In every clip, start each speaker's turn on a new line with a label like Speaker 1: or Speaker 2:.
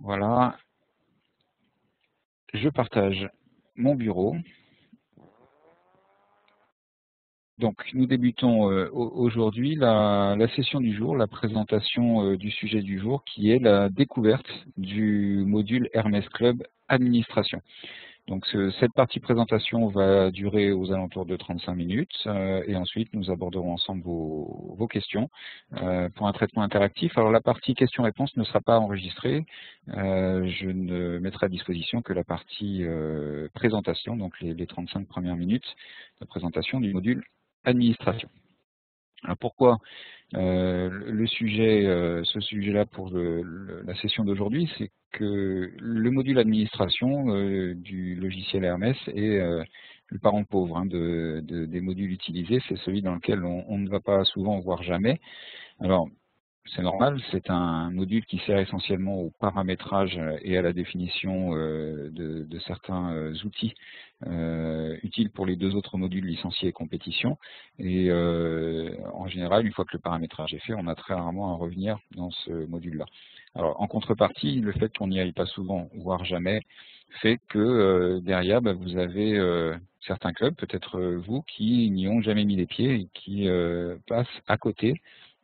Speaker 1: Voilà, je partage mon bureau. Donc, nous débutons aujourd'hui la session du jour, la présentation du sujet du jour, qui est la découverte du module Hermès Club Administration. Donc, cette partie présentation va durer aux alentours de 35 minutes et ensuite nous aborderons ensemble vos questions pour un traitement interactif. Alors, la partie questions-réponses ne sera pas enregistrée. Je ne mettrai à disposition que la partie présentation, donc les 35 premières minutes de présentation du module administration. Alors, pourquoi ce sujet-là pour la session d'aujourd'hui, c'est que le module administration du logiciel Hermès est le parent pauvre des modules utilisés. C'est celui dans lequel on ne va pas souvent, voire jamais. Alors, c'est normal, c'est un module qui sert essentiellement au paramétrage et à la définition de certains outils utiles pour les deux autres modules licenciés et compétition. Et en général, une fois que le paramétrage est fait, on a très rarement à revenir dans ce module-là. Alors, en contrepartie, le fait qu'on n'y aille pas souvent, voire jamais, fait que derrière, vous avez certains clubs, peut-être vous, qui n'y ont jamais mis les pieds et qui passent à côté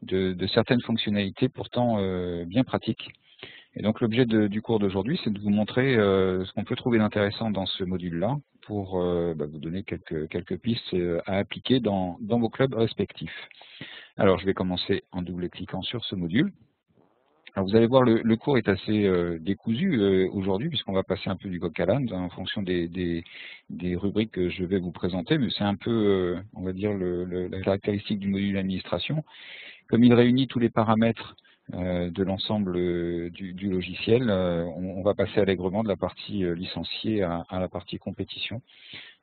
Speaker 1: de certaines fonctionnalités pourtant bien pratiques. Et donc l'objet du cours d'aujourd'hui, c'est de vous montrer ce qu'on peut trouver d'intéressant dans ce module-là pour vous donner quelques pistes à appliquer dans vos clubs respectifs. Alors je vais commencer en double-cliquant sur ce module. Alors vous allez voir, le cours est assez décousu aujourd'hui, puisqu'on va passer un peu du coq à l'âne en fonction des rubriques que je vais vous présenter, mais c'est un peu, on va dire, la caractéristique du module administration. Comme il réunit tous les paramètres de l'ensemble du logiciel, on va passer allègrement de la partie licenciée à la partie compétition,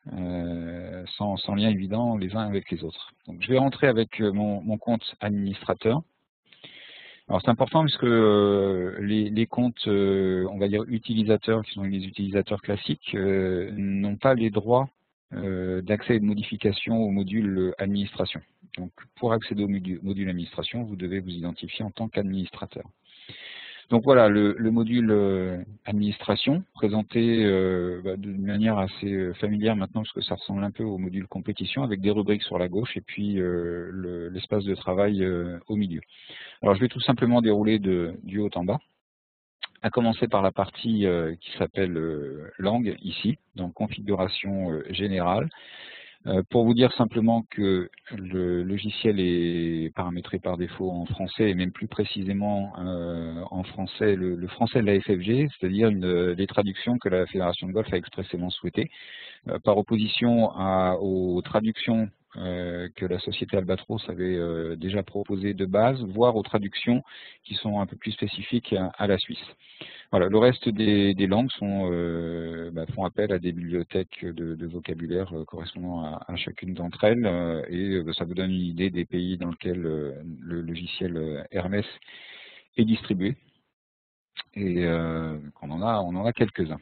Speaker 1: sans lien évident les uns avec les autres. Donc, je vais rentrer avec mon compte administrateur. Alors c'est important parce que les comptes, on va dire utilisateurs, qui sont les utilisateurs classiques, n'ont pas les droits d'accès et de modification au module administration. Donc pour accéder au module administration, vous devez vous identifier en tant qu'administrateur. Donc voilà, le module administration, présenté d'une manière assez familière maintenant, parce que ça ressemble un peu au module compétition, avec des rubriques sur la gauche et puis l'espace de travail au milieu. Alors je vais tout simplement dérouler du haut en bas, à commencer par la partie qui s'appelle langue, ici, donc configuration générale. Pour vous dire simplement que le logiciel est paramétré par défaut en français, et même plus précisément en français, le français de la FFG, c'est-à-dire les traductions que la Fédération de golf a expressément souhaitées, par opposition aux traductions que la société Albatros avait déjà proposées de base, voire aux traductions qui sont un peu plus spécifiques à la Suisse. Voilà, le reste des langues font appel à des bibliothèques de vocabulaire correspondant à chacune d'entre elles, et ça vous donne une idée des pays dans lesquels le logiciel Hermès est distribué, et on en a quelques-uns.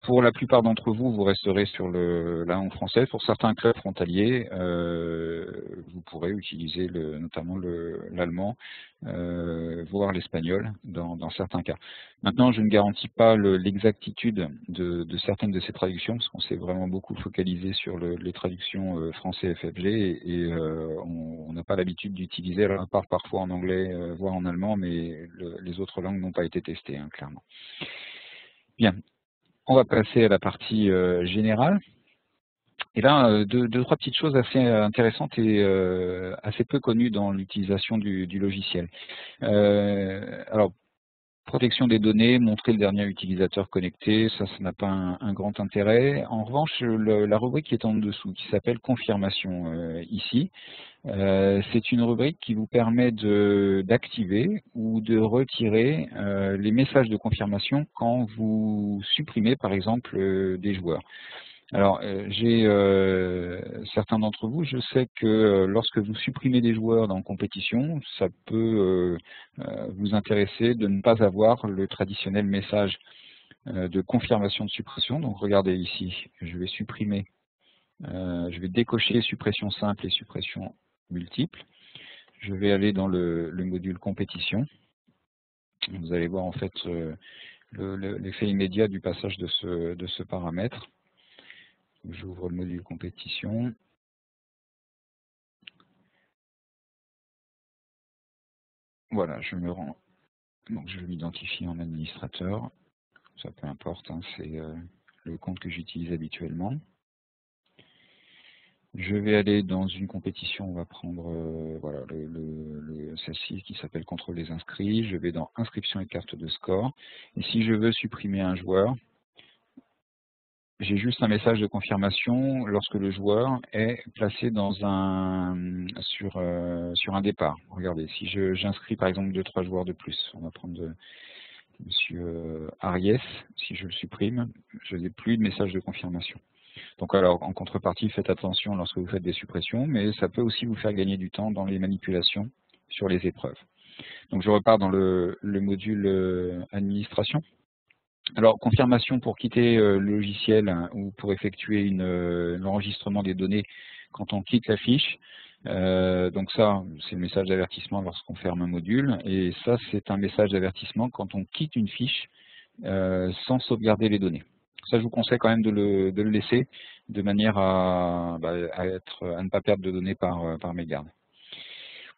Speaker 1: Pour la plupart d'entre vous, vous resterez sur la langue française. Pour certains clubs frontaliers, vous pourrez utiliser notamment l'allemand, voire l'espagnol dans certains cas. Maintenant, je ne garantis pas l'exactitude de certaines de ces traductions, parce qu'on s'est vraiment beaucoup focalisé sur les traductions français FFG, et on n'a pas l'habitude d'utiliser, à part parfois en anglais, voire en allemand, mais les autres langues n'ont pas été testées, clairement. Bien. On va passer à la partie générale. Et là, deux, trois petites choses assez intéressantes et assez peu connues dans l'utilisation du logiciel. Alors, protection des données, montrer le dernier utilisateur connecté, ça n'a pas un grand intérêt. En revanche, la rubrique qui est en dessous, qui s'appelle confirmation ici, c'est une rubrique qui vous permet d'activer ou de retirer les messages de confirmation quand vous supprimez par exemple des joueurs. Alors, j'ai certains d'entre vous, je sais que lorsque vous supprimez des joueurs dans compétition, ça peut vous intéresser de ne pas avoir le traditionnel message de confirmation de suppression. Donc regardez ici, je vais supprimer, je vais décocher suppression simple et suppression multiple. Je vais aller dans le module compétition. Vous allez voir en fait l'effet immédiat du passage de ce paramètre. J'ouvre le module compétition. Voilà, je me rends. Donc je m'identifie en administrateur. Ça peu importe, hein, c'est le compte que j'utilise habituellement. Je vais aller dans une compétition, on va prendre voilà, celle-ci qui s'appelle contrôle des inscrits. Je vais dans inscription et carte de score. Et si je veux supprimer un joueur, j'ai juste un message de confirmation lorsque le joueur est placé sur un départ. Regardez, si j'inscris par exemple 2-3 joueurs de plus, on va prendre Monsieur Ariès, si je le supprime, je n'ai plus de message de confirmation. Donc alors, en contrepartie, faites attention lorsque vous faites des suppressions, mais ça peut aussi vous faire gagner du temps dans les manipulations sur les épreuves. Donc je repars dans le module administration. Alors, confirmation pour quitter le logiciel ou pour effectuer l'enregistrement des données quand on quitte la fiche. Donc ça, c'est le message d'avertissement lorsqu'on ferme un module. Et ça, c'est un message d'avertissement quand on quitte une fiche sans sauvegarder les données. Ça, je vous conseille quand même de le laisser de manière à ne pas perdre de données par mégarde.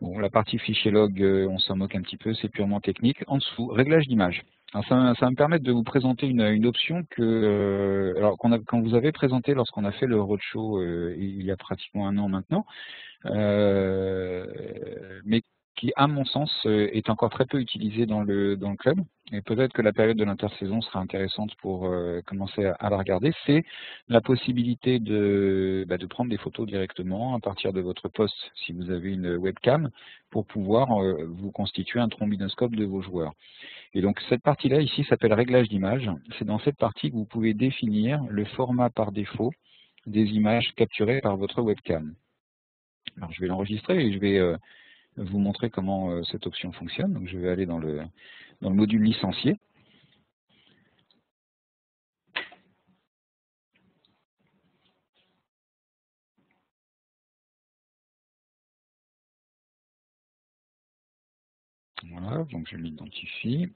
Speaker 1: Bon, la partie fichier log, on s'en moque un petit peu, c'est purement technique. En dessous, réglage d'image. Alors ça va me permettre de vous présenter une option qu'on vous avait présentée lorsqu'on a fait le roadshow il y a pratiquement un an maintenant, mais qui, à mon sens, est encore très peu utilisée dans le club. Et peut-être que la période de l'intersaison sera intéressante pour commencer à la regarder. C'est la possibilité de prendre des photos directement à partir de votre poste, si vous avez une webcam, pour pouvoir vous constituer un trombinoscope de vos joueurs. Et donc cette partie-là ici s'appelle réglage d'image. C'est dans cette partie que vous pouvez définir le format par défaut des images capturées par votre webcam. Alors je vais l'enregistrer et je vais vous montrer comment cette option fonctionne. Donc je vais aller dans le module licencié. Voilà, donc je m'identifie.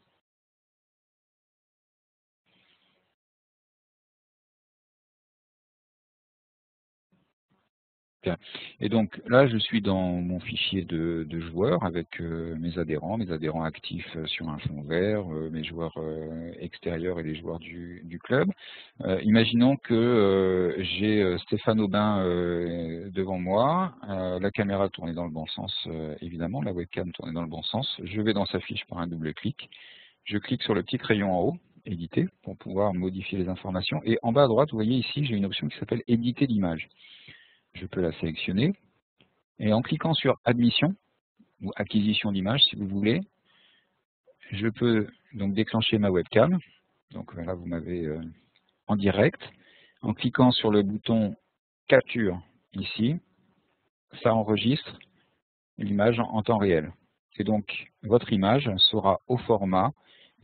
Speaker 1: Bien. Et donc là, je suis dans mon fichier de joueurs avec mes adhérents actifs sur un fond vert, mes joueurs extérieurs et les joueurs du club. Imaginons que j'ai Stéphane Aubin devant moi, la caméra tournée dans le bon sens, évidemment, la webcam tournée dans le bon sens. Je vais dans sa fiche par un double clic. Je clique sur le petit crayon en haut, éditer, pour pouvoir modifier les informations. Et en bas à droite, vous voyez ici, j'ai une option qui s'appelle éditer l'image. Je peux la sélectionner. Et en cliquant sur admission, ou acquisition d'image si vous voulez, je peux donc déclencher ma webcam. Donc là, vous m'avez en direct. En cliquant sur le bouton capture ici, ça enregistre l'image en temps réel. Et donc, votre image sera au format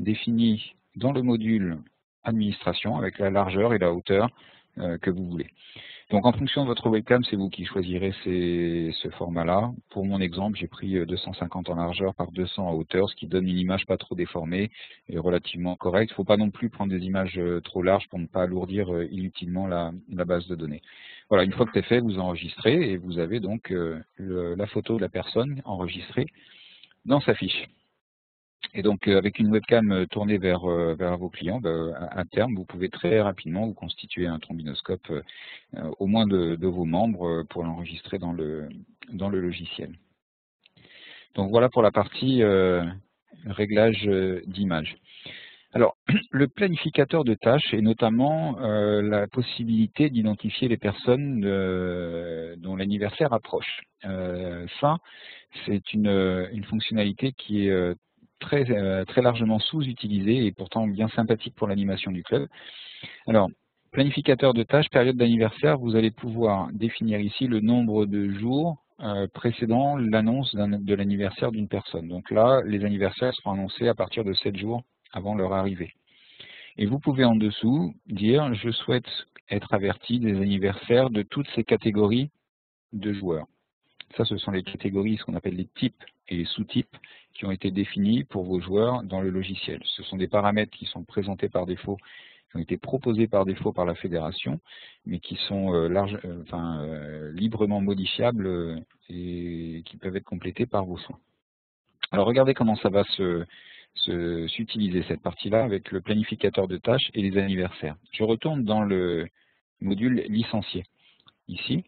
Speaker 1: défini dans le module administration avec la largeur et la hauteur que vous voulez. Donc en fonction de votre webcam, c'est vous qui choisirez ce format-là. Pour mon exemple, j'ai pris 250 en largeur par 200 en hauteur, ce qui donne une image pas trop déformée et relativement correcte. Il ne faut pas non plus prendre des images trop larges pour ne pas alourdir inutilement la base de données. Voilà, une fois que c'est fait, vous enregistrez et vous avez donc la photo de la personne enregistrée dans sa fiche. Et donc, avec une webcam tournée vers vos clients, à terme, vous pouvez très rapidement vous constituer un trombinoscope au moins de vos membres pour l'enregistrer dans le logiciel. Donc voilà pour la partie réglage d'image. Alors, le planificateur de tâches et notamment la possibilité d'identifier les personnes dont l'anniversaire approche. Ça, c'est une fonctionnalité qui est très largement sous-utilisée et pourtant bien sympathique pour l'animation du club. Alors, planificateur de tâches, période d'anniversaire, vous allez pouvoir définir ici le nombre de jours précédant l'annonce de l'anniversaire d'une personne. Donc là, les anniversaires seront annoncés à partir de 7 jours avant leur arrivée. Et vous pouvez en dessous dire « Je souhaite être averti des anniversaires de toutes ces catégories de joueurs ». Ça, ce sont les catégories, ce qu'on appelle les types et les sous-types qui ont été définis pour vos joueurs dans le logiciel. Ce sont des paramètres qui sont présentés par défaut, qui ont été proposés par défaut par la fédération, mais qui sont librement modifiables et qui peuvent être complétés par vos soins. Alors regardez comment ça va s'utiliser cette partie-là avec le planificateur de tâches et les anniversaires. Je retourne dans le module licencié ici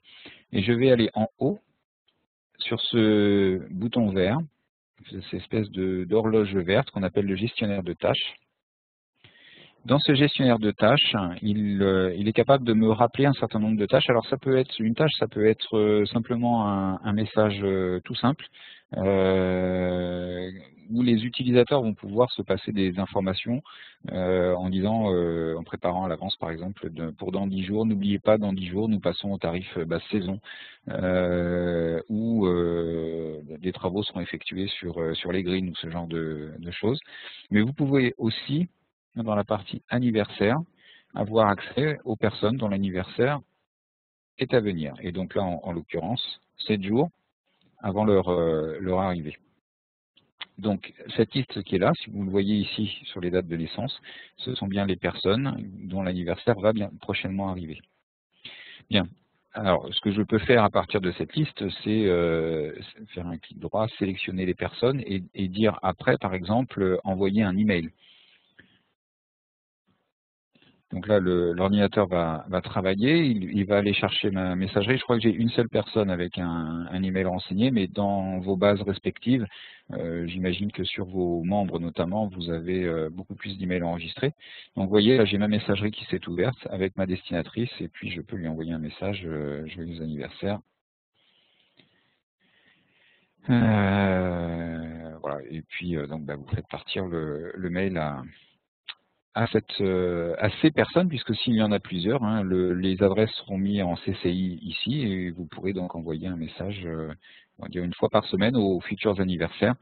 Speaker 1: et je vais aller en haut sur ce bouton vert, cette espèce d'horloge verte qu'on appelle le gestionnaire de tâches. Dans ce gestionnaire de tâches, il est capable de me rappeler un certain nombre de tâches. Alors ça peut être une tâche, ça peut être simplement un message tout simple, où les utilisateurs vont pouvoir se passer des informations en disant, en préparant à l'avance par exemple, pour dans 10 jours, n'oubliez pas, dans 10 jours, nous passons au tarif basse saison, où des travaux seront effectués sur les greens ou ce genre de choses. Mais vous pouvez aussi, dans la partie anniversaire, avoir accès aux personnes dont l'anniversaire est à venir. Et donc là, en l'occurrence, 7 jours avant leur arrivée. Donc cette liste qui est là, si vous le voyez ici sur les dates de naissance, ce sont bien les personnes dont l'anniversaire va bien prochainement arriver. Bien. Alors, ce que je peux faire à partir de cette liste, c'est faire un clic droit, sélectionner les personnes et dire après, par exemple, envoyer un email. Donc là, l'ordinateur va travailler, il va aller chercher ma messagerie. Je crois que j'ai une seule personne avec un email renseigné, mais dans vos bases respectives, j'imagine que sur vos membres notamment, vous avez beaucoup plus d'emails enregistrés. Donc vous voyez, là j'ai ma messagerie qui s'est ouverte avec ma destinatrice, et puis je peux lui envoyer un message, joyeux anniversaire. Voilà, et puis donc vous faites partir le mail à ces personnes, puisque s'il y en a plusieurs, hein, les adresses seront mises en CCI ici, et vous pourrez donc envoyer un message, on va dire une fois par semaine aux futurs anniversaires,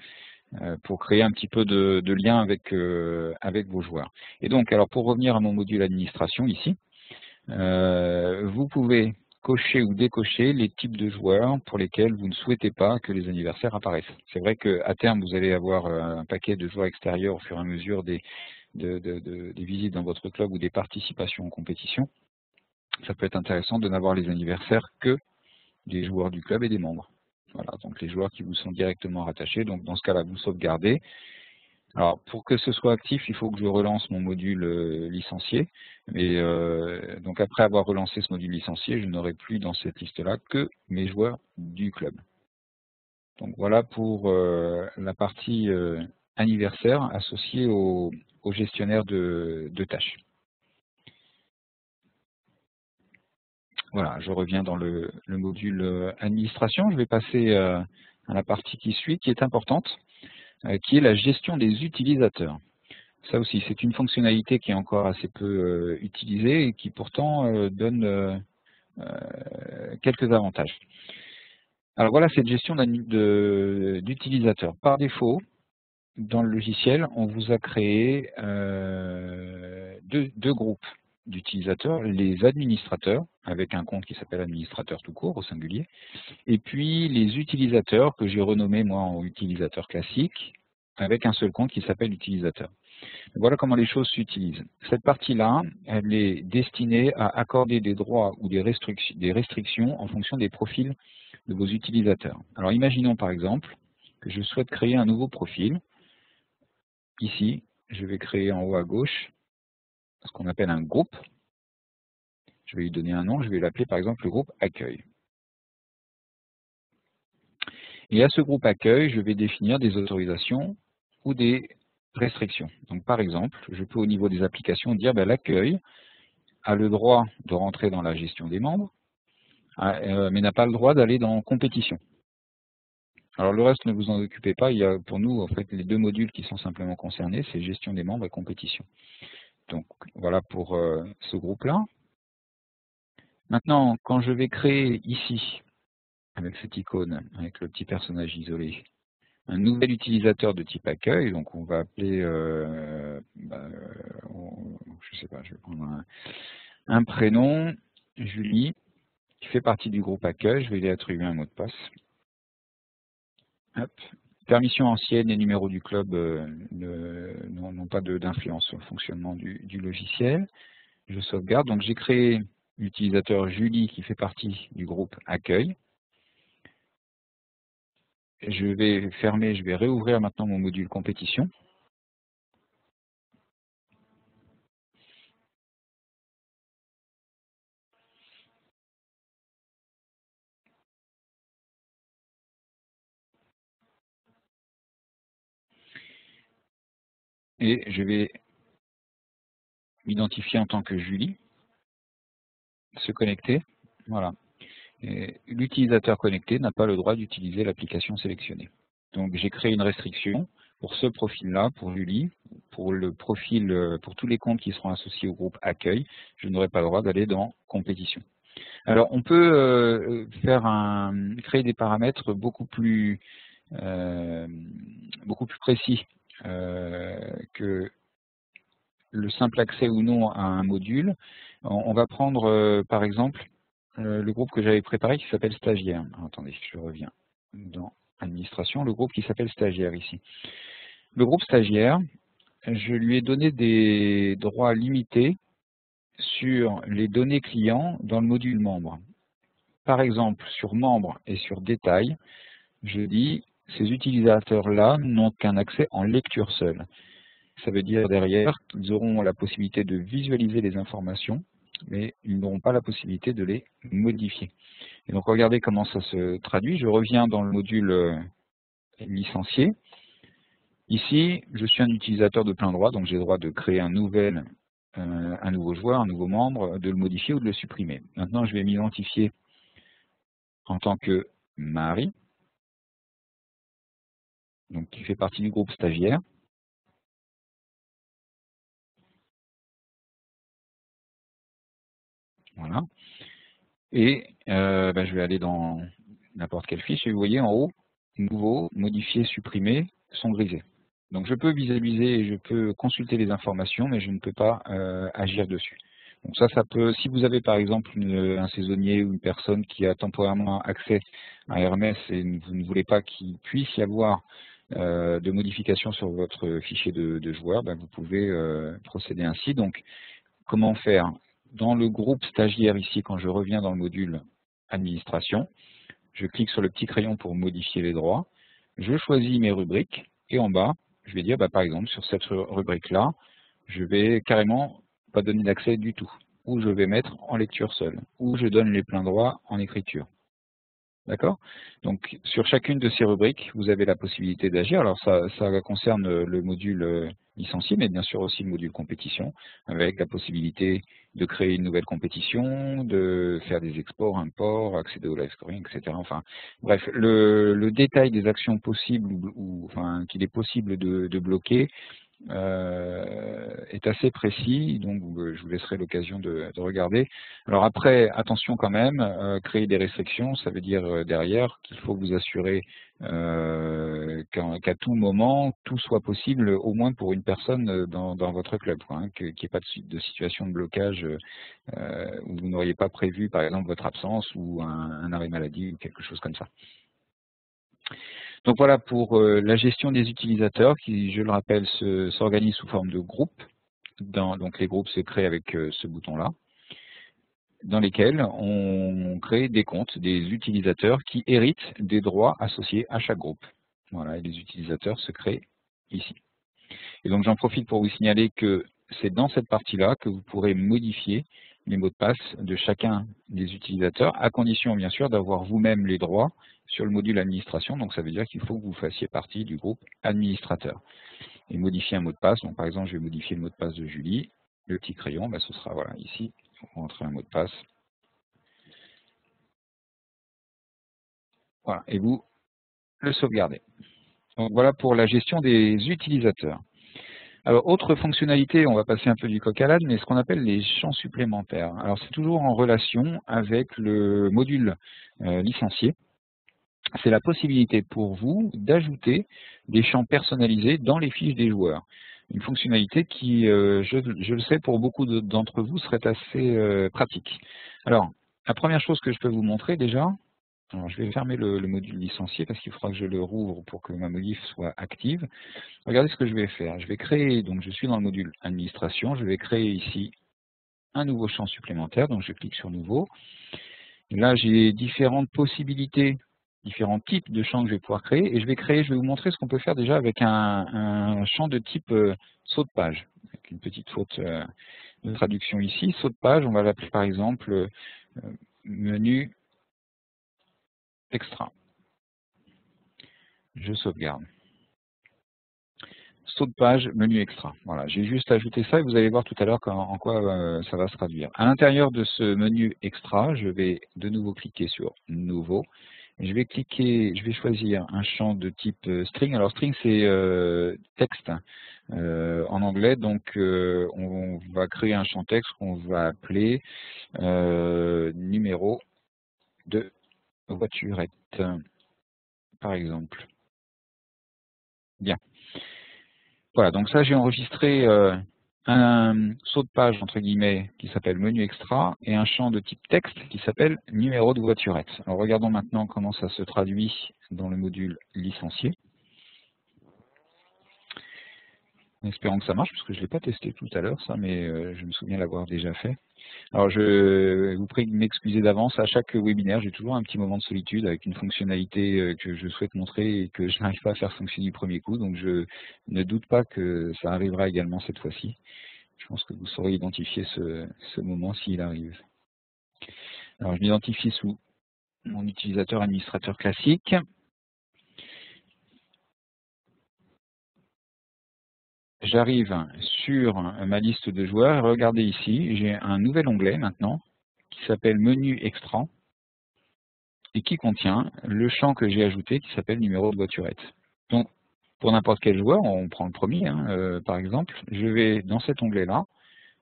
Speaker 1: pour créer un petit peu de lien avec vos joueurs. Et donc, alors pour revenir à mon module administration ici, vous pouvez cocher ou décocher les types de joueurs pour lesquels vous ne souhaitez pas que les anniversaires apparaissent. C'est vrai qu'à terme, vous allez avoir un paquet de joueurs extérieurs au fur et à mesure des visites dans votre club ou des participations en compétition. Ça peut être intéressant de n'avoir les anniversaires que des joueurs du club et des membres. Voilà, donc les joueurs qui vous sont directement rattachés. Donc dans ce cas-là, vous sauvegardez. Alors pour que ce soit actif, il faut que je relance mon module licencié. Et donc après avoir relancé ce module licencié, je n'aurai plus dans cette liste-là que mes joueurs du club. Donc voilà pour la partie anniversaire associée au gestionnaire de tâches. Voilà, je reviens dans le module administration. Je vais passer à la partie qui suit, qui est importante, qui est la gestion des utilisateurs. Ça aussi, c'est une fonctionnalité qui est encore assez peu utilisée et qui pourtant donne quelques avantages. Alors voilà cette gestion d'utilisateurs. Par défaut, dans le logiciel, on vous a créé deux groupes d'utilisateurs, les administrateurs, avec un compte qui s'appelle administrateur tout court, au singulier, et puis les utilisateurs, que j'ai renommés moi en utilisateurs classiques, avec un seul compte qui s'appelle utilisateur. Voilà comment les choses s'utilisent. Cette partie-là, elle est destinée à accorder des droits ou des restrictions en fonction des profils de vos utilisateurs. Alors imaginons par exemple que je souhaite créer un nouveau profil. Ici, je vais créer en haut à gauche ce qu'on appelle un groupe. Je vais lui donner un nom, je vais l'appeler par exemple le groupe accueil. Et à ce groupe accueil, je vais définir des autorisations ou des restrictions. Donc par exemple, je peux au niveau des applications dire l'accueil a le droit de rentrer dans la gestion des membres, mais n'a pas le droit d'aller dans compétition. Alors le reste, ne vous en occupez pas, il y a pour nous en fait les deux modules qui sont simplement concernés, c'est gestion des membres et compétition. Donc voilà pour ce groupe-là. Maintenant, quand je vais créer ici, avec cette icône, avec le petit personnage isolé, un nouvel utilisateur de type accueil, donc on va appeler, je sais pas, je vais prendre un prénom, Julie, qui fait partie du groupe accueil, je vais lui attribuer un mot de passe. Hop. Permission ancienne et numéro du club n'ont pas d'influence sur le fonctionnement du logiciel. Je sauvegarde. Donc j'ai créé l'utilisateur Julie qui fait partie du groupe Accueil. Je vais fermer, je vais réouvrir maintenant mon module compétition. Et je vais m'identifier en tant que Julie, se connecter. Voilà. L'utilisateur connecté n'a pas le droit d'utiliser l'application sélectionnée. Donc j'ai créé une restriction pour ce profil-là, pour Julie, pour le profil, pour tous les comptes qui seront associés au groupe Accueil, je n'aurai pas le droit d'aller dans Compétition. Alors on peut créer des paramètres beaucoup plus précis que le simple accès ou non à un module. On va prendre par exemple le groupe que j'avais préparé qui s'appelle Stagiaire. Alors, attendez, je reviens dans Administration, le groupe qui s'appelle Stagiaire ici. Le groupe Stagiaire, je lui ai donné des droits limités sur les données clients dans le module Membres. Par exemple, sur Membres et sur Détails, je dis ces utilisateurs-là n'ont qu'un accès en lecture seule. Ça veut dire derrière qu'ils auront la possibilité de visualiser les informations, mais ils n'auront pas la possibilité de les modifier. Et donc regardez comment ça se traduit. Je reviens dans le module licencié. Ici, je suis un utilisateur de plein droit, donc j'ai le droit de créer un nouveau joueur, un nouveau membre, de le modifier ou de le supprimer. Maintenant, je vais m'identifier en tant que Marie, donc qui fait partie du groupe Stagiaire. Voilà. Et je vais aller dans n'importe quelle fiche et vous voyez en haut, nouveau, modifier, supprimer sont grisés. Donc je peux visualiser et je peux consulter les informations, mais je ne peux pas agir dessus. Donc ça peut, si vous avez par exemple un saisonnier ou une personne qui a temporairement accès à Hermès et vous ne voulez pas qu'il puisse y avoir de modifications sur votre fichier de joueurs, vous pouvez procéder ainsi. Donc comment faire? Dans le groupe stagiaire ici, quand je reviens dans le module administration, je clique sur le petit crayon pour modifier les droits, je choisis mes rubriques et en bas, je vais dire par exemple sur cette rubrique-là, je vais carrément pas donner d'accès du tout, ou je vais mettre en lecture seule, ou je donne les pleins droits en écriture. D'accord? Donc sur chacune de ces rubriques, vous avez la possibilité d'agir. Alors ça concerne le module licencié, mais bien sûr aussi le module compétition, avec la possibilité de créer une nouvelle compétition, de faire des exports, imports, accéder au live scoring, etc. Enfin, bref, le détail des actions possibles qu'il est possible de bloquer est assez précis, donc je vous laisserai l'occasion de regarder. Alors après, attention quand même, créer des restrictions, ça veut dire derrière qu'il faut vous assurer qu'à tout moment, tout soit possible, au moins pour une personne dans votre club, qu'il n'y ait pas de situation de blocage où vous n'auriez pas prévu, par exemple, votre absence ou un arrêt maladie ou quelque chose comme ça. Donc voilà pour la gestion des utilisateurs qui, je le rappelle, s'organise sous forme de groupes. Donc les groupes se créent avec ce bouton-là, dans lesquels on crée des comptes, des utilisateurs qui héritent des droits associés à chaque groupe. Voilà, et les utilisateurs se créent ici. Et donc j'en profite pour vous signaler que c'est dans cette partie-là que vous pourrez modifier les mots de passe de chacun des utilisateurs, à condition bien sûr d'avoir vous-même les droits sur le module administration. Donc ça veut dire qu'il faut que vous fassiez partie du groupe administrateur. Et modifier un mot de passe, donc par exemple je vais modifier le mot de passe de Julie, le petit crayon, ce sera voilà ici, on va entrer un mot de passe. Voilà, et vous le sauvegardez. Donc voilà pour la gestion des utilisateurs. Alors, autre fonctionnalité, on va passer un peu du coq à l'âne, mais ce qu'on appelle les champs supplémentaires. Alors, c'est toujours en relation avec le module licencié. C'est la possibilité pour vous d'ajouter des champs personnalisés dans les fiches des joueurs. Une fonctionnalité qui, je le sais, pour beaucoup d'entre vous, serait assez pratique. Alors, la première chose que je peux vous montrer déjà, Alors, je vais fermer le module licencié parce qu'il faudra que je le rouvre pour que ma modif soit active. Regardez ce que je vais faire. Je vais créer, donc je suis dans le module administration, je vais créer ici un nouveau champ supplémentaire, donc je clique sur nouveau. Et là, j'ai différentes possibilités, différents types de champs que je vais pouvoir créer, et je vais vous montrer ce qu'on peut faire déjà avec un champ de type saut de page, avec une petite faute de traduction ici. Saut de page, on va l'appeler par exemple menu extra. Je sauvegarde. Saut de page, menu extra. Voilà, j'ai juste ajouté ça et vous allez voir tout à l'heure en quoi ça va se traduire. À l'intérieur de ce menu extra, je vais de nouveau cliquer sur nouveau. Et je vais choisir un champ de type string. Alors string c'est texte en anglais, donc on va créer un champ texte qu'on va appeler numéro de voiturette, par exemple. Bien. Voilà, donc ça j'ai enregistré un saut de page entre guillemets qui s'appelle menu extra et un champ de type texte qui s'appelle numéro de voiturette. Alors regardons maintenant comment ça se traduit dans le module licencié. En espérant que ça marche, parce que je ne l'ai pas testé tout à l'heure ça, mais je me souviens l'avoir déjà fait. Alors je vous prie de m'excuser d'avance, à chaque webinaire j'ai toujours un petit moment de solitude avec une fonctionnalité que je souhaite montrer et que je n'arrive pas à faire fonctionner du premier coup, donc je ne doute pas que ça arrivera également cette fois-ci. Je pense que vous saurez identifier ce moment s'il arrive. Alors je m'identifie sous mon utilisateur administrateur classique. J'arrive sur ma liste de joueurs. Regardez ici, j'ai un nouvel onglet maintenant qui s'appelle Menu Extra et qui contient le champ que j'ai ajouté qui s'appelle numéro de voiturette. Donc pour n'importe quel joueur, on prend le premier par exemple, je vais dans cet onglet-là,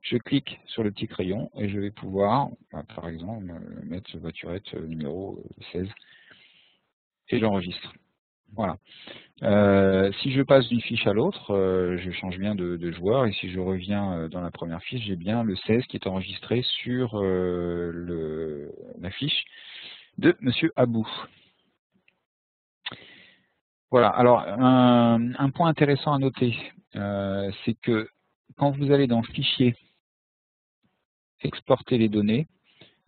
Speaker 1: je clique sur le petit crayon et je vais pouvoir, par exemple, mettre voiturette numéro 16 et j'enregistre. Voilà. Si je passe d'une fiche à l'autre, je change bien de joueur et si je reviens dans la première fiche, j'ai bien le 16 qui est enregistré sur la fiche de Monsieur Abou. Voilà. Alors, un point intéressant à noter, c'est que quand vous allez dans Fichier, Exporter les données,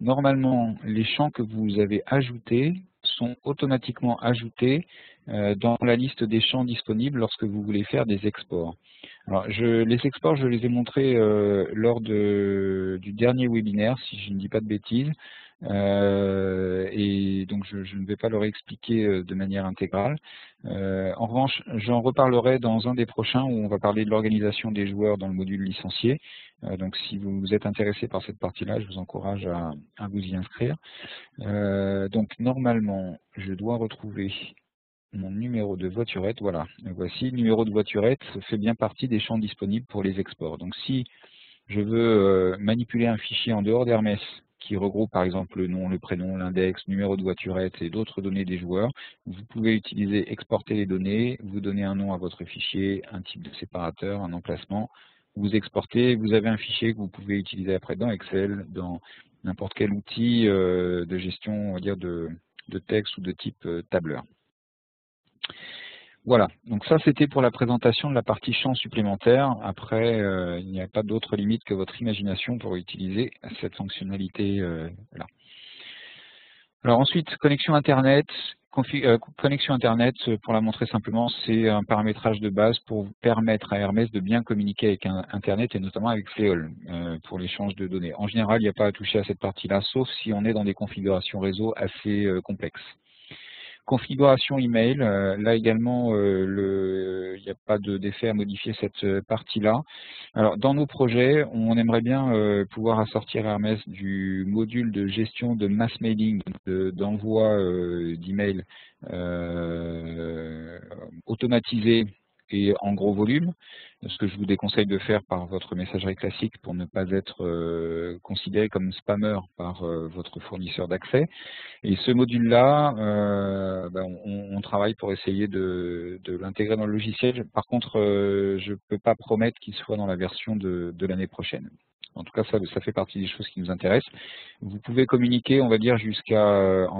Speaker 1: normalement, les champs que vous avez ajoutés sont automatiquement ajoutés dans la liste des champs disponibles lorsque vous voulez faire des exports. Alors, les exports, je les ai montrés lors du dernier webinaire, si je ne dis pas de bêtises, et donc je ne vais pas le réexpliquer de manière intégrale. En revanche, j'en reparlerai dans un des prochains où on va parler de l'organisation des joueurs dans le module licencié. Donc si vous êtes intéressé par cette partie-là, je vous encourage à vous y inscrire. Donc normalement, je dois retrouver mon numéro de voiturette. Voilà, voici, le numéro de voiturette fait bien partie des champs disponibles pour les exports. Donc si je veux manipuler un fichier en dehors d'Hermès qui regroupe par exemple le nom, le prénom, l'index, numéro de voiturette et d'autres données des joueurs, vous pouvez utiliser exporter les données, vous donnez un nom à votre fichier, un type de séparateur, un emplacement, vous exportez, vous avez un fichier que vous pouvez utiliser après dans Excel, dans n'importe quel outil de gestion, on va dire, de texte ou de type tableur. Voilà, donc ça c'était pour la présentation de la partie champ supplémentaire. Après, il n'y a pas d'autre limite que votre imagination pour utiliser cette fonctionnalité-là. Alors ensuite, connexion Internet. Connexion Internet, pour la montrer simplement, c'est un paramétrage de base pour permettre à Hermès de bien communiquer avec Internet et notamment avec Fleol pour l'échange de données. En général, il n'y a pas à toucher à cette partie-là, sauf si on est dans des configurations réseau assez complexes. Configuration email, là également, il n'y a pas d'effet à modifier cette partie-là. Alors, dans nos projets, on aimerait bien pouvoir assortir Hermès du module de gestion de mass mailing, d'envoi d'email automatisé et en gros volume, ce que je vous déconseille de faire par votre messagerie classique pour ne pas être considéré comme spammer par votre fournisseur d'accès. Et ce module-là, on travaille pour essayer de l'intégrer dans le logiciel. Par contre, je ne peux pas promettre qu'il soit dans la version de l'année prochaine. En tout cas, ça fait partie des choses qui nous intéressent. Vous pouvez communiquer, on va dire,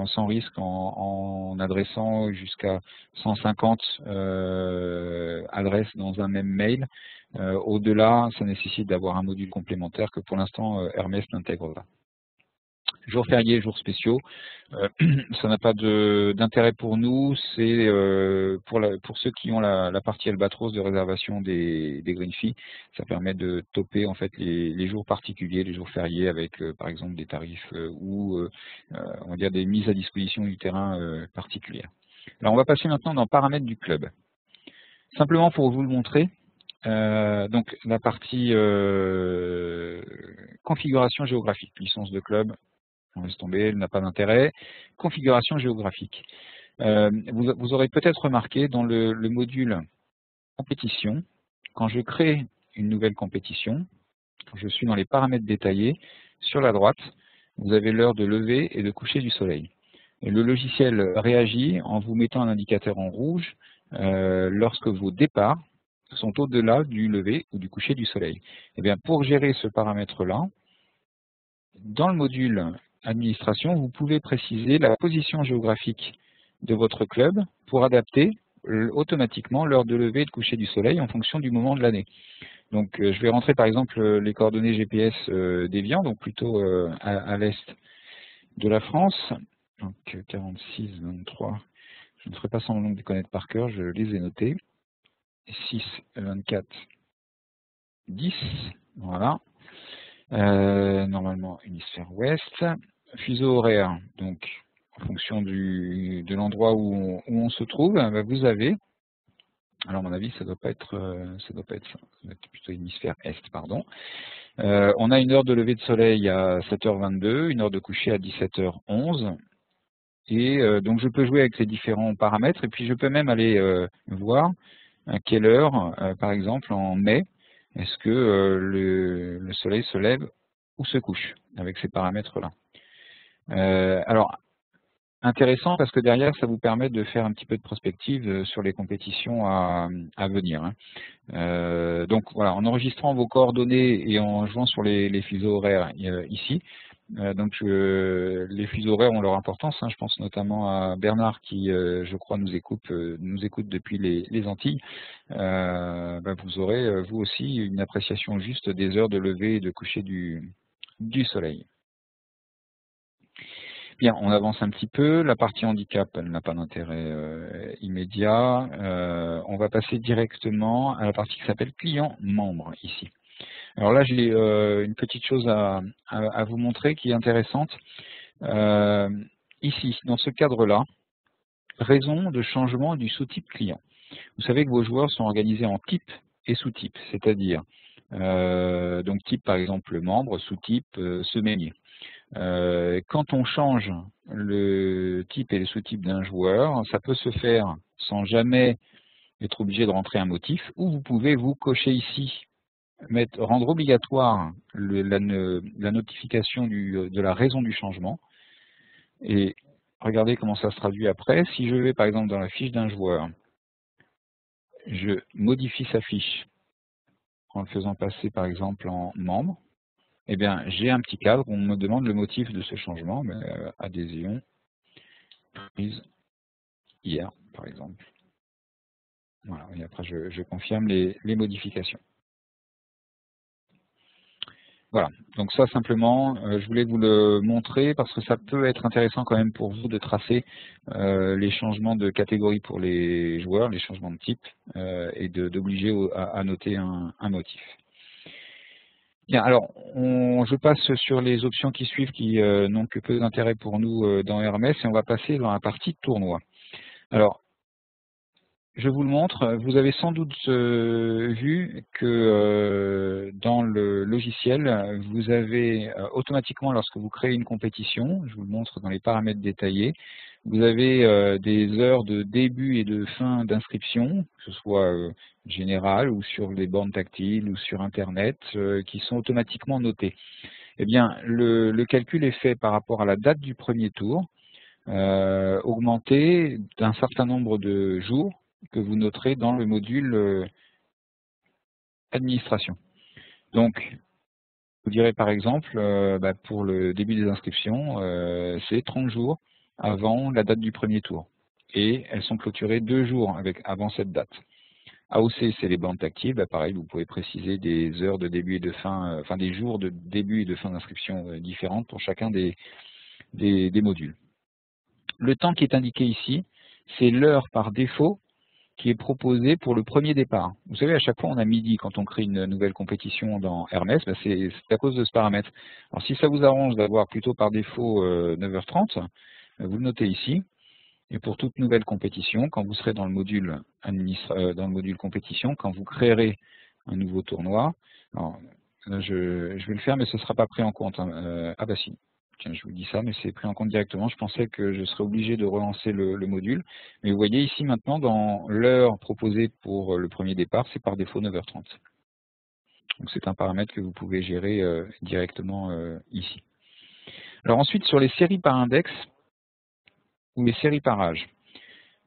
Speaker 1: sans risque, en adressant jusqu'à 150 adresses dans un même mail. Au-delà, ça nécessite d'avoir un module complémentaire que pour l'instant Hermès n'intègre pas. Jours fériés, jours spéciaux, ça n'a pas d'intérêt pour nous, c'est pour ceux qui ont la partie Albatros de réservation des green fees, ça permet de topper en fait les jours particuliers, les jours fériés avec par exemple des tarifs ou on va dire des mises à disposition du terrain particulières. Alors on va passer maintenant dans paramètres du club. Simplement pour vous le montrer, donc la partie configuration géographique, licence de club, on laisse tomber, elle n'a pas d'intérêt. Configuration géographique. Vous aurez peut-être remarqué dans le module compétition, quand je crée une nouvelle compétition, quand je suis dans les paramètres détaillés, sur la droite, vous avez l'heure de lever et de coucher du soleil. Et le logiciel réagit en vous mettant un indicateur en rouge lorsque vos départs sont au-delà du lever ou du coucher du soleil. Et bien, pour gérer ce paramètre-là, dans le module administration, vous pouvez préciser la position géographique de votre club pour adapter automatiquement l'heure de lever et de coucher du soleil en fonction du moment de l'année. Donc je vais rentrer par exemple les coordonnées GPS d'Évian, donc plutôt à l'est de la France. Donc 46, 23, je ne ferai pas semblant de les connaître par cœur, je les ai notés. 6, 24, 10, voilà. Normalement hémisphère ouest. Fuseau horaire, donc en fonction de l'endroit où on se trouve, vous avez, alors à mon avis ça doit pas être ça, doit être plutôt hémisphère est, pardon. On a une heure de lever de soleil à 7h22, une heure de coucher à 17h11, et donc je peux jouer avec ces différents paramètres, et puis je peux même aller voir à quelle heure, par exemple en mai, est-ce que le soleil se lève ou se couche, avec ces paramètres-là. Alors, intéressant parce que derrière, ça vous permet de faire un petit peu de prospective sur les compétitions à venir. Donc voilà, en enregistrant vos coordonnées et en jouant sur les fuseaux horaires ici, les fuseaux horaires ont leur importance. Je pense notamment à Bernard qui, je crois, nous écoute depuis les Antilles. Vous aurez, vous aussi, une appréciation juste des heures de lever et de coucher du soleil. Bien, on avance un petit peu. La partie handicap, elle n'a pas d'intérêt immédiat. On va passer directement à la partie qui s'appelle client membre ici. Alors là, j'ai une petite chose à vous montrer qui est intéressante. Ici, dans ce cadre-là, raison de changement du sous-type client. Vous savez que vos joueurs sont organisés en type et sous-type, c'est-à-dire donc type par exemple membre, sous-type semainier. Quand on change le type et le sous-type d'un joueur, ça peut se faire sans jamais être obligé de rentrer un motif, ou vous pouvez vous cocher ici, rendre obligatoire la notification de la raison du changement, et regardez comment ça se traduit après. Si je vais par exemple dans la fiche d'un joueur, je modifie sa fiche en le faisant passer par exemple en membre, eh bien, j'ai un petit cadre où on me demande le motif de ce changement, adhésion prise hier, par exemple. Voilà, et après je confirme les modifications. Voilà, donc ça simplement, je voulais vous le montrer parce que ça peut être intéressant quand même pour vous de tracer les changements de catégorie pour les joueurs, les changements de type, et d'obliger à noter un motif. Bien, alors, je passe sur les options qui suivent qui n'ont que peu d'intérêt pour nous dans Hermès et on va passer dans la partie tournoi. Alors, je vous le montre, vous avez sans doute vu que dans le logiciel, vous avez automatiquement, lorsque vous créez une compétition, je vous le montre dans les paramètres détaillés, vous avez des heures de début et de fin d'inscription, que ce soit générale ou sur les bornes tactiles ou sur Internet, qui sont automatiquement notées. Eh bien, le calcul est fait par rapport à la date du premier tour, augmenté d'un certain nombre de jours que vous noterez dans le module administration. Donc, vous direz par exemple, pour le début des inscriptions, c'est 30 jours avant la date du premier tour. Et elles sont clôturées 2 jours avant cette date. AOC, c'est les bandes tactiles. Pareil, vous pouvez préciser des heures de début et de fin, enfin des jours de début et de fin d'inscription différentes pour chacun des modules. Le temps qui est indiqué ici, c'est l'heure par défaut qui est proposée pour le premier départ. Vous savez, à chaque fois, on a midi quand on crée une nouvelle compétition dans Hermès, c'est à cause de ce paramètre. Alors, si ça vous arrange d'avoir plutôt par défaut 9h30, vous le notez ici. Et pour toute nouvelle compétition, quand vous serez dans le module compétition, quand vous créerez un nouveau tournoi, alors, là, je vais le faire, mais ce ne sera pas pris en compte. Ah bah si, tiens, je vous dis ça, mais c'est pris en compte directement. Je pensais que je serais obligé de relancer le module. Mais vous voyez ici maintenant, dans l'heure proposée pour le premier départ, c'est par défaut 9h30. Donc c'est un paramètre que vous pouvez gérer directement ici. Alors ensuite, sur les séries par index, ou les séries par âge,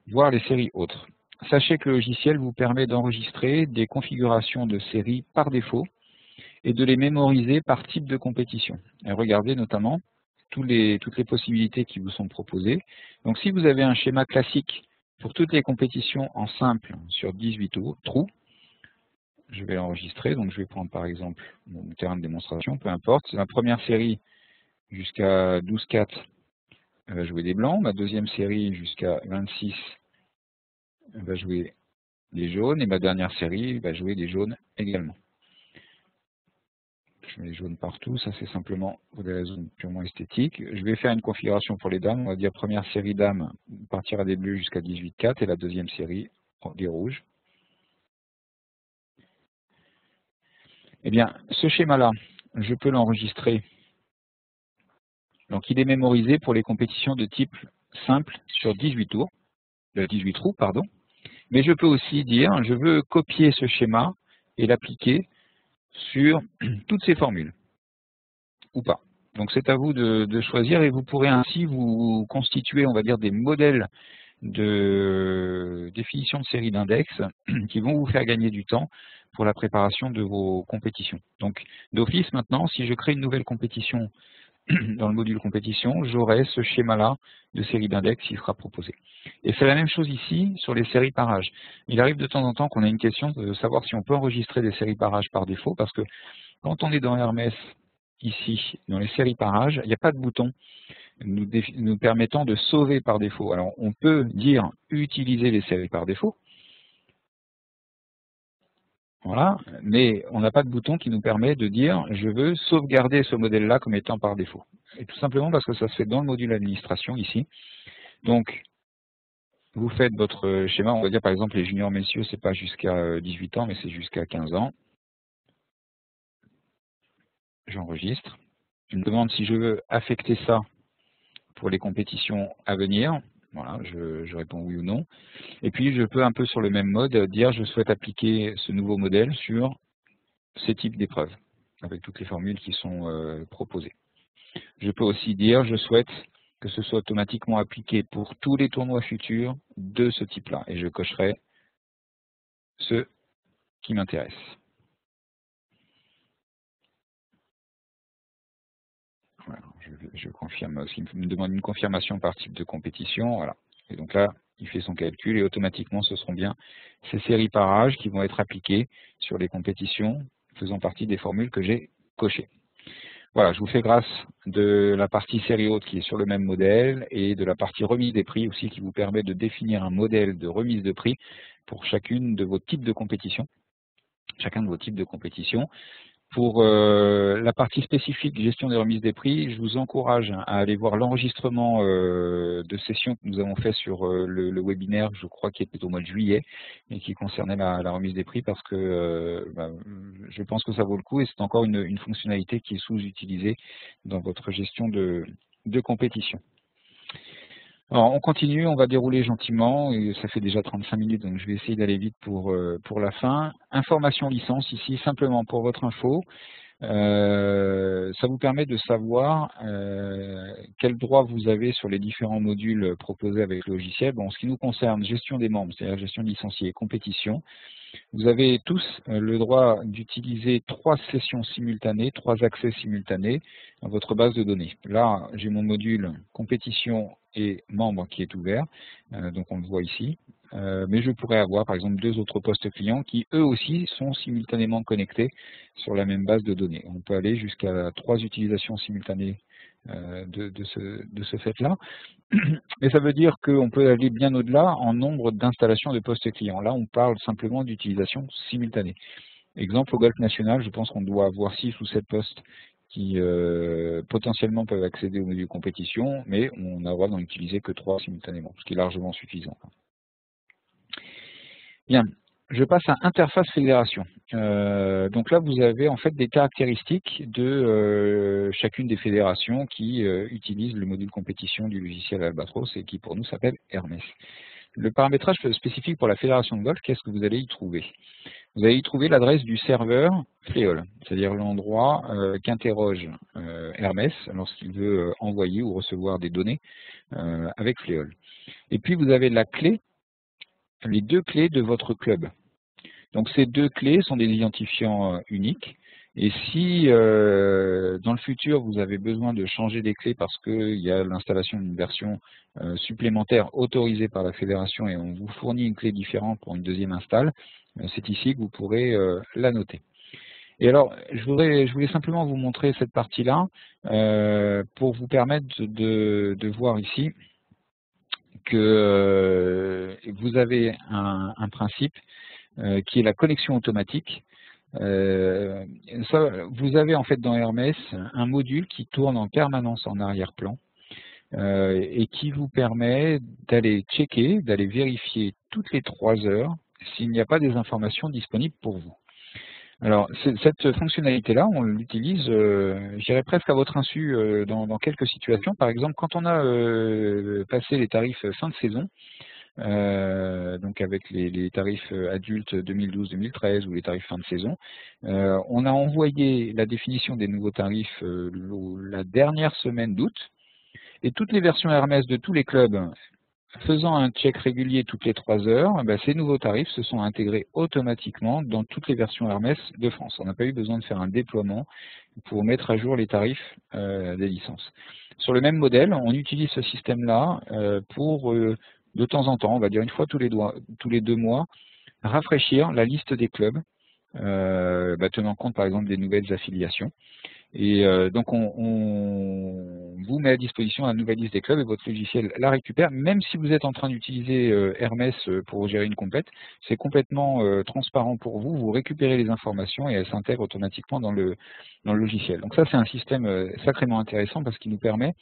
Speaker 1: voire les séries autres. Sachez que le logiciel vous permet d'enregistrer des configurations de séries par défaut et de les mémoriser par type de compétition. Et regardez notamment toutes les possibilités qui vous sont proposées. Donc si vous avez un schéma classique pour toutes les compétitions en simple sur 18 trous, je vais l'enregistrer. Donc je vais prendre par exemple mon terrain de démonstration, peu importe. La première série jusqu'à 12-4 va jouer des blancs. Ma deuxième série jusqu'à 26 va jouer des jaunes, et ma dernière série va jouer des jaunes également. Je mets les jaunes partout, ça c'est simplement pour des raisons purement esthétiques. Je vais faire une configuration pour les dames, on va dire première série dames partira des bleus jusqu'à 18-4 et la deuxième série des rouges. Eh bien, ce schéma-là, je peux l'enregistrer. Donc il est mémorisé pour les compétitions de type simple sur 18 tours, 18 trous, pardon. Mais je peux aussi dire, je veux copier ce schéma et l'appliquer sur toutes ces formules, ou pas. Donc c'est à vous de choisir et vous pourrez ainsi vous constituer, on va dire, des modèles de définition de série d'index qui vont vous faire gagner du temps pour la préparation de vos compétitions. Donc d'office maintenant, si je crée une nouvelle compétition dans le module compétition, j'aurai ce schéma-là de série d'index qui sera proposé. Et c'est la même chose ici sur les séries par âge. Il arrive de temps en temps qu'on ait une question de savoir si on peut enregistrer des séries par âge par défaut, parce que quand on est dans Hermès, ici, dans les séries par âge, il n'y a pas de bouton nous permettant de sauver par défaut. Alors on peut dire utiliser les séries par défaut, voilà, mais on n'a pas de bouton qui nous permet de dire je veux sauvegarder ce modèle-là comme étant par défaut. Et tout simplement parce que ça se fait dans le module administration ici. Donc vous faites votre schéma, on va dire par exemple les juniors messieurs, c'est pas jusqu'à 18 ans, mais c'est jusqu'à 15 ans. J'enregistre. Il me demande si je veux affecter ça pour les compétitions à venir. Voilà, je réponds oui ou non. Et puis je peux un peu sur le même mode dire je souhaite appliquer ce nouveau modèle sur ces types d'épreuves, avec toutes les formules qui sont proposées. Je peux aussi dire je souhaite que ce soit automatiquement appliqué pour tous les tournois futurs de ce type-là. Et je cocherai ceux qui m'intéressent. Voilà, je confirme aussi, il me demande une confirmation par type de compétition. Voilà. Et donc là, il fait son calcul et automatiquement, ce seront bien ces séries par âge qui vont être appliquées sur les compétitions faisant partie des formules que j'ai cochées. Voilà, je vous fais grâce de la partie série haute qui est sur le même modèle et de la partie remise des prix aussi qui vous permet de définir un modèle de remise de prix pour chacune de vos types de compétitions, chacun de vos types de compétitions. Pour la partie spécifique gestion des remises des prix, je vous encourage à aller voir l'enregistrement de session que nous avons fait sur le webinaire, je crois qui était au mois de juillet, et qui concernait la remise des prix parce que je pense que ça vaut le coup et c'est encore une fonctionnalité qui est sous-utilisée dans votre gestion de compétition. Alors, on continue, on va dérouler gentiment, et ça fait déjà 35 minutes, donc je vais essayer d'aller vite pour la fin. Information licence, ici, simplement pour votre info. Ça vous permet de savoir quels droits vous avez sur les différents modules proposés avec le logiciel. Bon, en ce qui nous concerne, gestion des membres, c'est-à-dire gestion de licenciés et compétition. Vous avez tous le droit d'utiliser 3 sessions simultanées, 3 accès simultanés à votre base de données. Là, j'ai mon module compétition et membre qui est ouvert, donc on le voit ici. Mais je pourrais avoir par exemple 2 autres postes clients qui eux aussi sont simultanément connectés sur la même base de données. On peut aller jusqu'à 3 utilisations simultanées de ce fait-là. Mais ça veut dire qu'on peut aller bien au-delà en nombre d'installations de postes clients. Là, on parle simplement d'utilisation simultanée. Exemple, au Golf National, je pense qu'on doit avoir 6 ou 7 postes qui potentiellement peuvent accéder au module compétition, mais on n'a le droit d'en utiliser que 3 simultanément, ce qui est largement suffisant. Bien, je passe à interface fédération. Donc là, vous avez en fait des caractéristiques de chacune des fédérations qui utilisent le module compétition du logiciel Albatros et qui pour nous s'appelle Hermès. Le paramétrage spécifique pour la fédération de golf, qu'est-ce que vous allez y trouver? Vous allez y trouver l'adresse du serveur Fléol, c'est-à-dire l'endroit qu'interroge Hermès lorsqu'il veut envoyer ou recevoir des données avec Fléol. Et puis vous avez la clé, les 2 clés de votre club. Donc ces 2 clés sont des identifiants uniques. Et si dans le futur vous avez besoin de changer des clés parce qu'il y a l'installation d'une version supplémentaire autorisée par la fédération et on vous fournit une clé différente pour une deuxième install, c'est ici que vous pourrez la noter. Et alors, je voulais simplement vous montrer cette partie-là pour vous permettre de voir ici que vous avez un principe qui est la connexion automatique. Vous avez en fait dans Hermès un module qui tourne en permanence en arrière-plan et qui vous permet d'aller checker, d'aller vérifier toutes les 3 heures s'il n'y a pas des informations disponibles pour vous. Alors, cette fonctionnalité-là, on l'utilise, je dirais presque à votre insu dans quelques situations. Par exemple, quand on a passé les tarifs fin de saison, donc avec les tarifs adultes 2012-2013 ou les tarifs fin de saison. On a envoyé la définition des nouveaux tarifs la dernière semaine d'août et toutes les versions Hermès de tous les clubs faisant un check régulier toutes les 3 heures, ces nouveaux tarifs se sont intégrés automatiquement dans toutes les versions Hermès de France. On n'a pas eu besoin de faire un déploiement pour mettre à jour les tarifs des licences. Sur le même modèle, on utilise ce système-là pour de temps en temps, on va dire une fois tous les 2 mois, rafraîchir la liste des clubs, tenant compte par exemple des nouvelles affiliations. Et donc on vous met à disposition la nouvelle liste des clubs et votre logiciel la récupère, même si vous êtes en train d'utiliser Hermès pour gérer une complète, c'est complètement transparent pour vous, vous récupérez les informations et elles s'intègrent automatiquement dans le logiciel. Donc ça c'est un système sacrément intéressant parce qu'il nous permet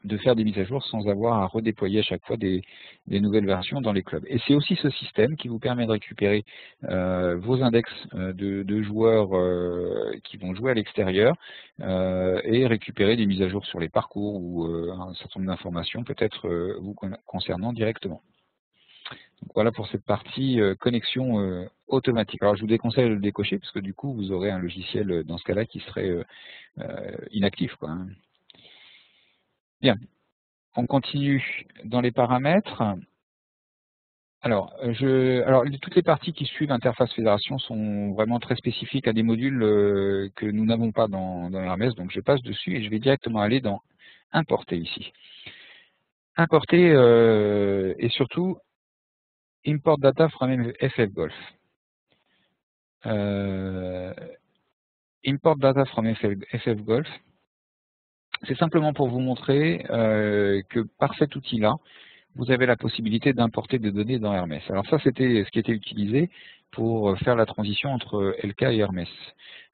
Speaker 1: de faire des mises à jour sans avoir à redéployer à chaque fois des nouvelles versions dans les clubs. Et c'est aussi ce système qui vous permet de récupérer vos index de joueurs qui vont jouer à l'extérieur et récupérer des mises à jour sur les parcours ou un certain nombre d'informations peut-être vous concernant directement. Donc voilà pour cette partie connexion automatique. Alors je vous déconseille de le décocher parce que du coup vous aurez un logiciel dans ce cas-là qui serait inactif, quoi, hein. Bien, on continue dans les paramètres. Alors, toutes les parties qui suivent interface fédération sont vraiment très spécifiques à des modules que nous n'avons pas dans Hermès, donc je passe dessus et je vais directement aller dans importer ici. Importer et surtout import data from FFGolf. Import data from FFGolf. C'est simplement pour vous montrer que par cet outil-là, vous avez la possibilité d'importer des données dans Hermès. Alors ça, c'était ce qui était utilisé pour faire la transition entre LK et Hermès.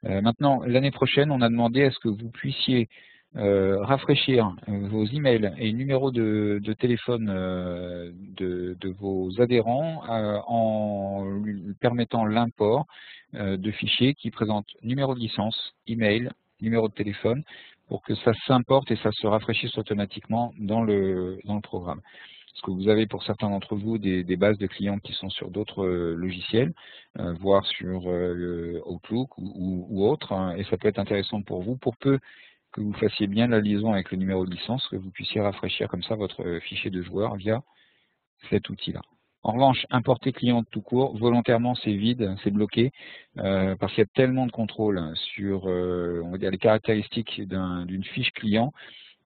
Speaker 1: Maintenant, l'année prochaine, on a demandé à ce que vous puissiez rafraîchir vos emails et numéros de téléphone de vos adhérents en lui permettant l'import de fichiers qui présentent numéro de licence, email, numéro de téléphone, pour que ça s'importe et ça se rafraîchisse automatiquement dans le programme. Parce que vous avez pour certains d'entre vous des bases de clients qui sont sur d'autres logiciels, voire sur Outlook ou autre, hein, et ça peut être intéressant pour vous, pour peu que vous fassiez bien la liaison avec le numéro de licence, que vous puissiez rafraîchir comme ça votre fichier de joueur via cet outil-là. En revanche, importer client tout court, volontairement c'est vide, c'est bloqué, parce qu'il y a tellement de contrôles sur on va dire les caractéristiques d'une fiche client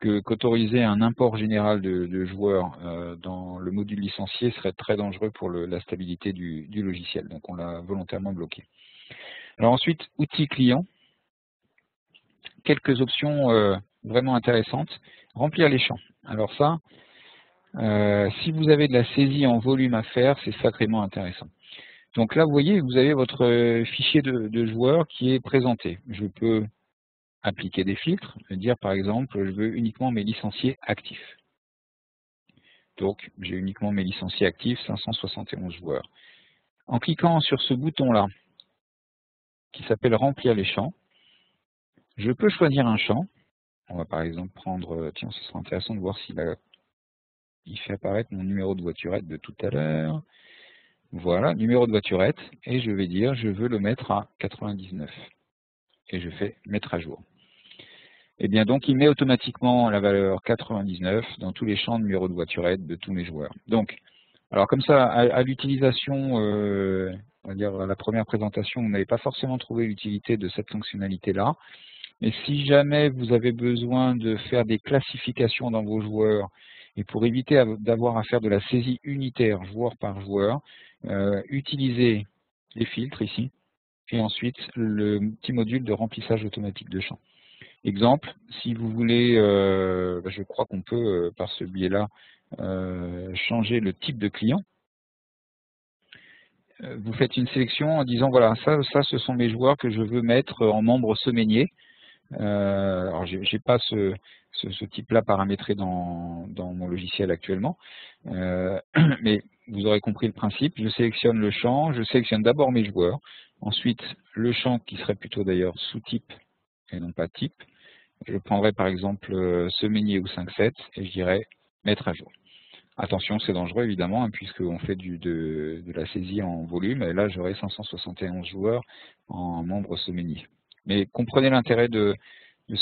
Speaker 1: qu'autoriser un import général de joueurs dans le module licencié serait très dangereux pour la stabilité du logiciel. Donc on l'a volontairement bloqué. Alors ensuite, outils clients. Quelques options vraiment intéressantes. Remplir les champs. Alors ça, si vous avez de la saisie en volume à faire, c'est sacrément intéressant. Donc là, vous voyez, vous avez votre fichier de joueurs qui est présenté. Je peux appliquer des filtres, dire par exemple, je veux uniquement mes licenciés actifs. Donc, j'ai uniquement mes licenciés actifs, 571 joueurs. En cliquant sur ce bouton-là, qui s'appelle remplir les champs, je peux choisir un champ. On va par exemple prendre, tiens, ce sera intéressant de voir il fait apparaître mon numéro de voiturette de tout à l'heure. Voilà, numéro de voiturette, et je vais dire, je veux le mettre à 99. Et je fais mettre à jour. Et bien donc, il met automatiquement la valeur 99 dans tous les champs de numéro de voiturette de tous mes joueurs. Donc, alors comme ça, à l'utilisation, on va dire à la première présentation, vous n'avez pas forcément trouvé l'utilité de cette fonctionnalité-là. Mais si jamais vous avez besoin de faire des classifications dans vos joueurs, et pour éviter d'avoir à faire de la saisie unitaire, joueur par joueur, utilisez les filtres ici, et ensuite le petit module de remplissage automatique de champs. Exemple, si vous voulez, je crois qu'on peut, par ce biais-là, changer le type de client. Vous faites une sélection en disant, voilà, ça ce sont mes joueurs que je veux mettre en membres semainiers. Alors, je n'ai pas ce type-là paramétré dans mon logiciel actuellement, mais vous aurez compris le principe. Je sélectionne le champ, je sélectionne d'abord mes joueurs, ensuite le champ qui serait plutôt d'ailleurs sous-type et non pas type. Je prendrai par exemple semainier ou 5-7 et je dirais mettre à jour. Attention, c'est dangereux évidemment, hein, puisqu'on fait de la saisie en volume, et là j'aurai 571 joueurs en membres semainiers. Mais comprenez l'intérêt de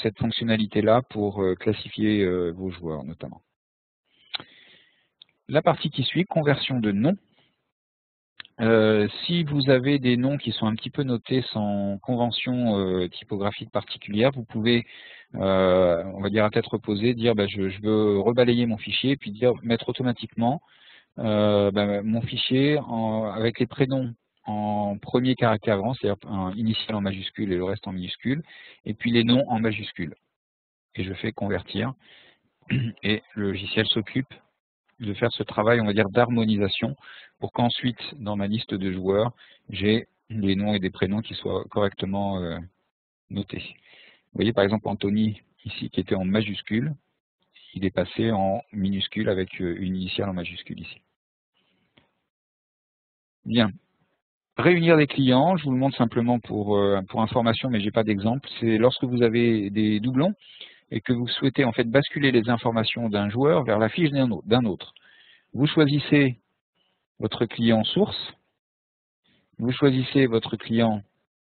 Speaker 1: cette fonctionnalité-là pour classifier vos joueurs notamment. La partie qui suit, conversion de noms. Si vous avez des noms qui sont un petit peu notés sans convention typographique particulière, vous pouvez, on va dire à tête reposée, dire je veux rebalayer mon fichier, puis dire mettre automatiquement mon fichier avec les prénoms en premier caractère grand, c'est-à-dire un initial en majuscule et le reste en minuscule, et puis les noms en majuscule. Et je fais convertir, et le logiciel s'occupe de faire ce travail, on va dire, d'harmonisation, pour qu'ensuite, dans ma liste de joueurs, j'ai des noms et des prénoms qui soient correctement notés. Vous voyez, par exemple, Anthony, ici, qui était en majuscule, il est passé en minuscule avec une initiale en majuscule ici. Bien. Réunir des clients, je vous le montre simplement pour information, mais je n'ai pas d'exemple. C'est lorsque vous avez des doublons et que vous souhaitez en fait basculer les informations d'un joueur vers la fiche d'un autre. Vous choisissez votre client source, vous choisissez votre client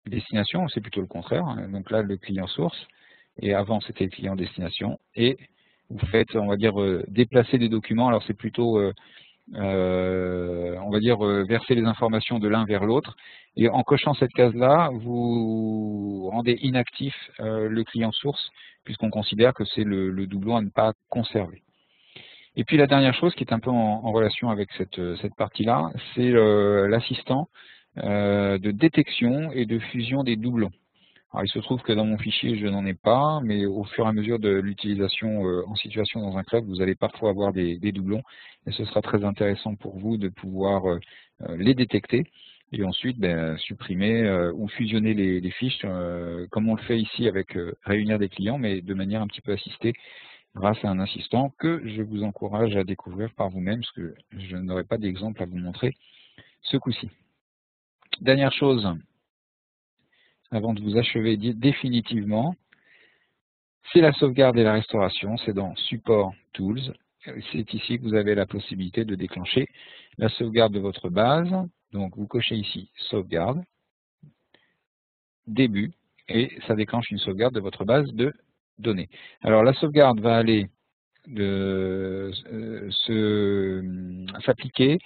Speaker 1: destination, c'est plutôt le contraire, hein. Donc là le client source, et avant c'était le client destination, et vous faites, on va dire, déplacer des documents, alors c'est plutôt, on va dire, verser les informations de l'un vers l'autre, et en cochant cette case-là, vous rendez inactif le client source, puisqu'on considère que c'est le doublon à ne pas conserver. Et puis la dernière chose qui est un peu en relation avec cette partie-là, c'est l'assistant de détection et de fusion des doublons. Alors il se trouve que dans mon fichier, je n'en ai pas, mais au fur et à mesure de l'utilisation en situation dans un club, vous allez parfois avoir des doublons, et ce sera très intéressant pour vous de pouvoir les détecter, et ensuite supprimer ou fusionner les fiches, comme on le fait ici avec réunir des clients, mais de manière un petit peu assistée, grâce à un assistant que je vous encourage à découvrir par vous-même, parce que je n'aurai pas d'exemple à vous montrer ce coup-ci. Dernière chose, avant de vous achever définitivement, c'est la sauvegarde et la restauration, c'est dans Support Tools. C'est ici que vous avez la possibilité de déclencher la sauvegarde de votre base. Donc vous cochez ici Sauvegarde, Début, et ça déclenche une sauvegarde de votre base de données. Alors la sauvegarde va aller s'appliquer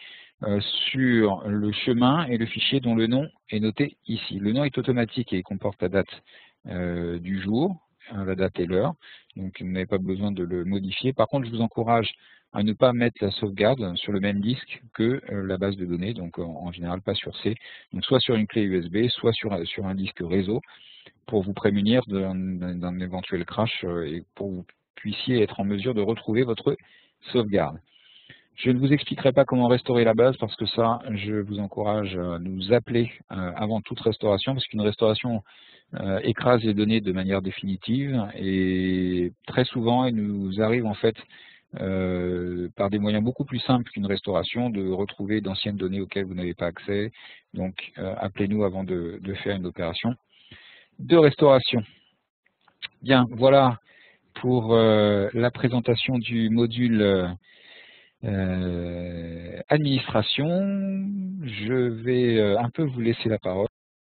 Speaker 1: sur le chemin et le fichier dont le nom est noté ici. Le nom est automatique et il comporte la date du jour, la date et l'heure, donc vous n'avez pas besoin de le modifier. Par contre, je vous encourage à ne pas mettre la sauvegarde sur le même disque que la base de données, donc en général pas sur C, donc soit sur une clé USB, soit sur un disque réseau, pour vous prémunir d'un éventuel crash et pour que vous puissiez être en mesure de retrouver votre sauvegarde. Je ne vous expliquerai pas comment restaurer la base parce que ça, je vous encourage à nous appeler avant toute restauration, parce qu'une restauration écrase les données de manière définitive et très souvent, il nous arrive en fait par des moyens beaucoup plus simples qu'une restauration de retrouver d'anciennes données auxquelles vous n'avez pas accès. Donc, appelez-nous avant de faire une opération de restauration. Bien, voilà pour la présentation du module administration. Je vais un peu vous laisser la parole.